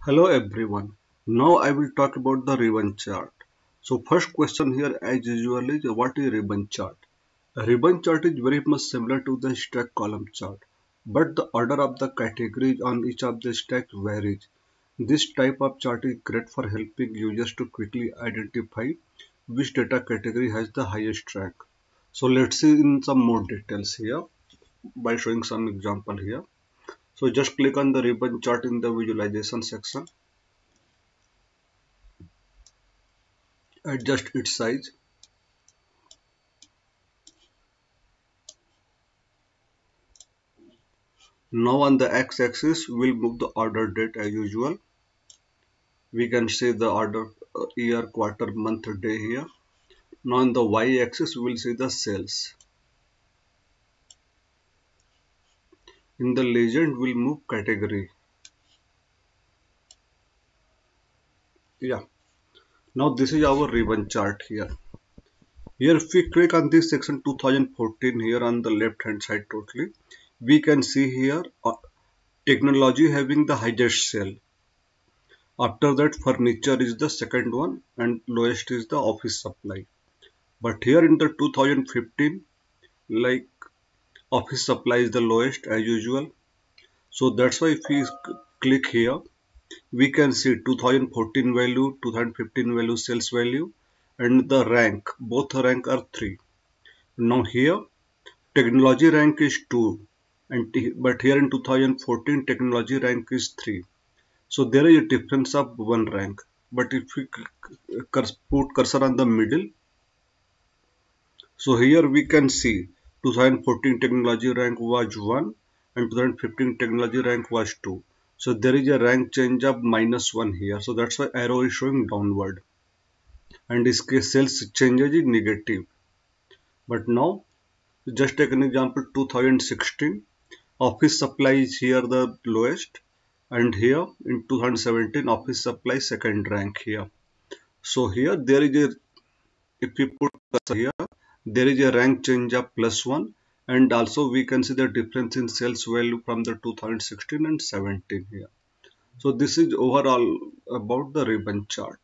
Hello everyone. Now I will talk about the ribbon chart. So first question here as usual is what is ribbon chart? A ribbon chart is very much similar to the stack column chart, but the order of the categories on each of the stacks varies. This type of chart is great for helping users to quickly identify which data category has the highest rank. So let's see in some more details here by showing some example here. So just click on the ribbon chart in the visualization section. Adjust its size. Now on the x-axis we'll move the order date as usual. We can see the order year, quarter, month, day here. Now on the y-axis we will see the sales. In the legend we'll move category. Yeah. Now this is our ribbon chart here. Here if we click on this section 2014 here on the left hand side totally, we can see here technology having the highest sale. After that furniture is the second one and lowest is the office supply. But here in the 2015 like office supply is the lowest as usual. So that's why if we click here we can see 2014 value, 2015 value, sales value and the rank. Both rank are 3. Now here technology rank is 2 and but here in 2014 technology rank is 3. So there is a difference of 1 rank. But if we put cursor on the middle, so here we can see 2014 technology rank was 1 and 2015 technology rank was 2. So there is a rank change of -1 here. So that's why arrow is showing downward. And this case sales changes is negative. But now just take an example 2016 office supply is here the lowest and here in 2017 office supply second rank here. So here there is a if we put cursor here there is a rank change of +1 and also we can see the difference in sales value from the 2016 and 17 here. So this is overall about the ribbon chart.